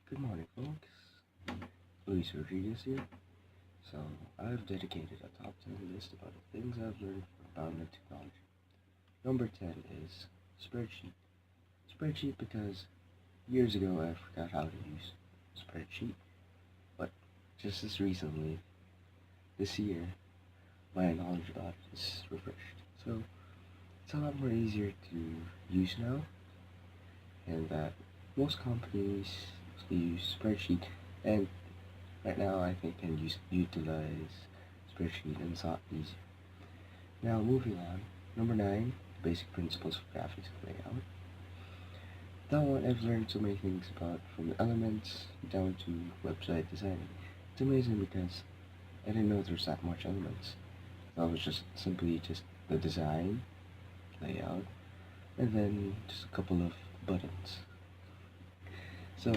Good morning, folks. Luis Rodriguez here. So, I've dedicated a top 10 list about the things I've learned about technology. Number 10 is spreadsheet. Spreadsheet because years ago I forgot how to use spreadsheet, but just as recently, this year, my knowledge about it is refreshed. So, it's a lot more easier to use now, and that most companies use spreadsheet, and right now I think can utilize spreadsheet, and it's a lot easier. Now moving on, number 9, basic principles of graphics and layout. That one I've learned so many things about, from the elements down to website designing. It's amazing because I didn't know there's that much elements. That was just simply just the design, layout, and then just a couple of buttons. So,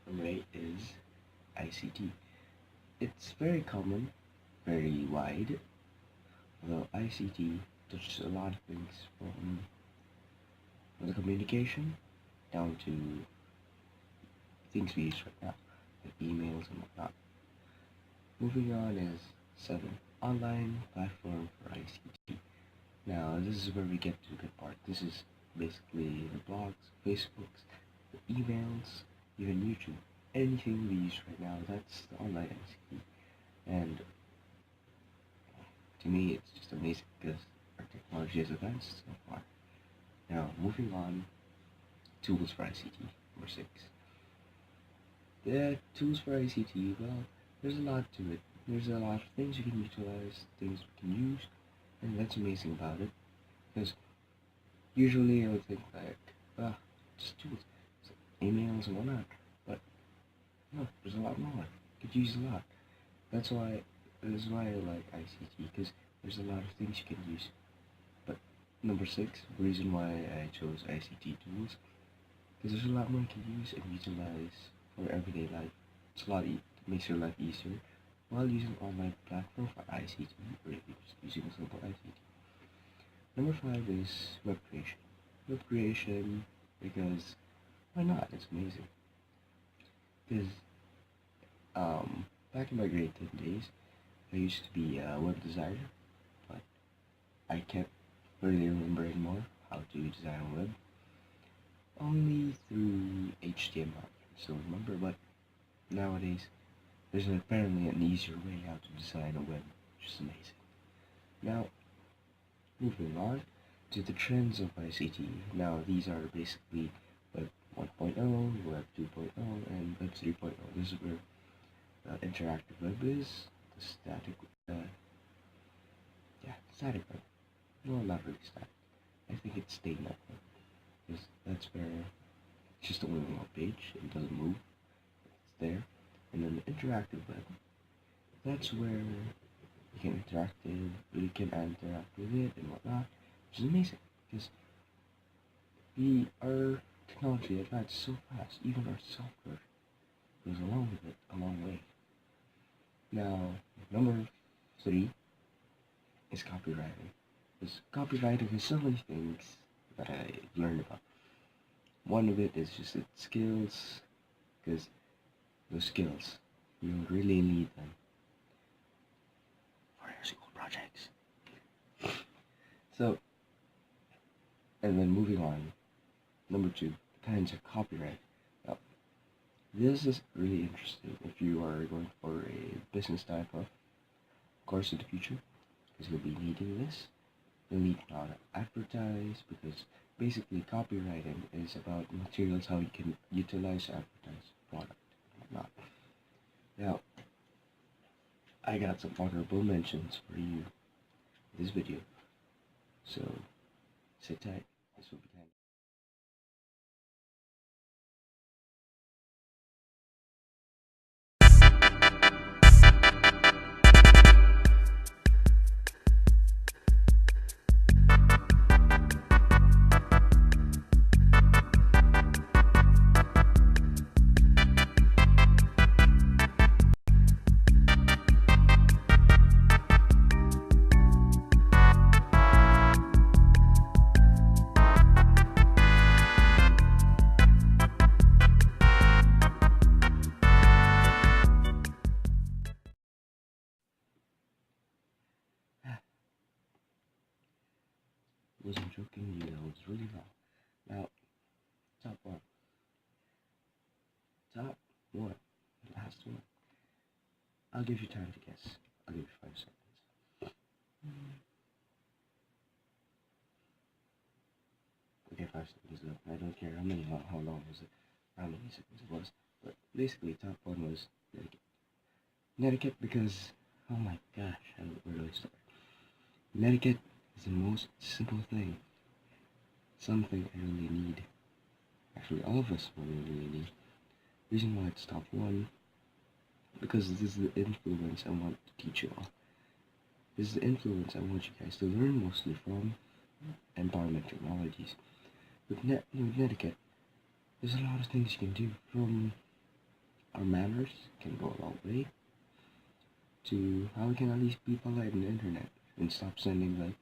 number 8 is ICT. It's very common, very wide, although ICT touches a lot of things from the communication down to things we use right now, like emails and whatnot. Moving on is 7, online platform for ICT. Now this is where we get to the good part. This is basically the blogs, Facebooks, the emails, even YouTube. Anything we use right now, that's the online ICT. And to me, it's just amazing because our technology has advanced so far. Now, moving on, tools for ICT, number 6. The tools for ICT, well, there's a lot to it. There's a lot of things you can utilize, things we can use, and that's amazing about it. Because usually I would think like, just tools, so emails and whatnot. But no, there's a lot more. You could use a lot. That's why I like ICT, because there's a lot of things you can use. But number 6, the reason why I chose ICT tools, because there's a lot more you can use and utilize for everyday life. It's a lot it makes your life easier while using online platform for ICT, or just using a simple ICT. Number 5 is web creation. Web creation, because why not? It's amazing. Because back in my grade 10 days, I used to be a web designer, but I can't really remember anymore how to design a web. Only through HTML I still remember, but nowadays there's apparently an easier way how to design a web, which is amazing. Now, moving on to the trends of ICT. Now, these are basically Web 1.0, Web 2.0, and Web 3.0. This is where interactive web is, the static, static web. No, not really static. I think it's staying that way, because that's where it's just only one page, it doesn't move, it's there. And then the interactive web, that's where you can interact with it and whatnot, which is amazing, because our technology advances so fast, even our software goes along with it a long way. Now, number 3 is copywriting. Because copywriting has so many things that I learned about. One of it is just its skills, because those skills, you really need them for your school projects. So, and then moving on, number 2, the kinds of copyright. Now, this is really interesting if you are going for a business type of course in the future, because you'll be needing this. You'll need how to advertise, because basically copywriting is about materials, how you can utilize advertise product and whatnot. Now, I got some honorable mentions for you in this video, so sit tight. This will be kind of you that was really long. Now, top one. Top one. Last one. I'll give you time to guess. I'll give you 5 seconds. Okay, 5 seconds left. I don't care how long was it, how many seconds it was. But basically, top one was Connecticut. Connecticut because, oh my gosh, where do I start? Connecticut is the most simple thing. Something I really need. Actually, all of us really need. Reason why it's top one, because this is the influence I want to teach you all. This is the influence I want you guys to learn mostly from empowerment technologies. With Connecticut, there's a lot of things you can do. From our manners can go a long way, to how we can at least be polite on the internet and stop sending like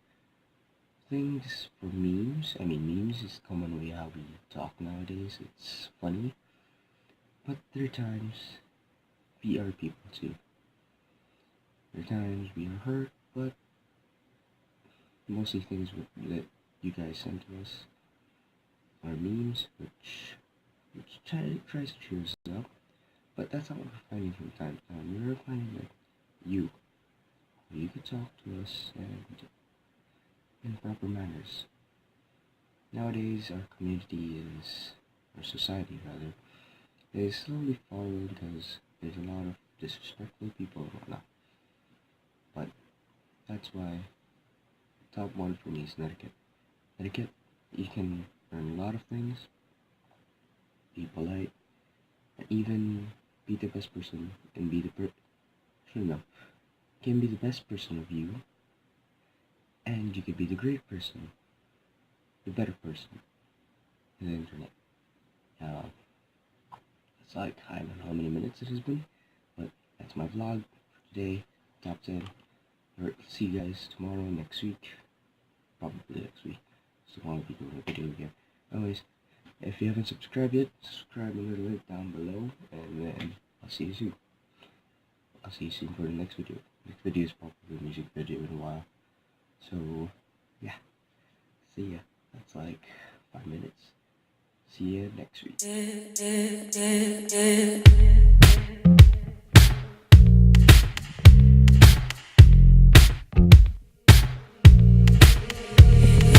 things for memes. I mean, memes is commonly how we talk nowadays. It's funny, but there are times we are people too. There are times we are hurt, but mostly things that you guys send to us are memes, which tries to cheer us up. But that's not what we're finding from time to time. We're finding like you could talk to us and in proper manners. Nowadays, our society rather, is slowly falling because there's a lot of disrespectful people and whatnot. But that's why top one for me is Connecticut. Connecticut, you can learn a lot of things, be polite, and even be the best person and be the can be the best person of you, and you could be the great person, the better person in the internet. It's like, I don't know how many minutes it has been, but that's my vlog for today, top 10. See you guys tomorrow, next week, probably next week, so I'll be doing a video again. Anyways, if you haven't subscribed yet, subscribe in the link down below, and then I'll see you soon. I'll see you soon for the next video. Next video is probably a music video in a while. So, yeah. See ya. That's like 5 minutes. See you next week.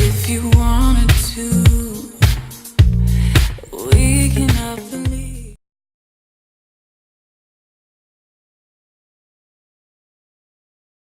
If you wanted to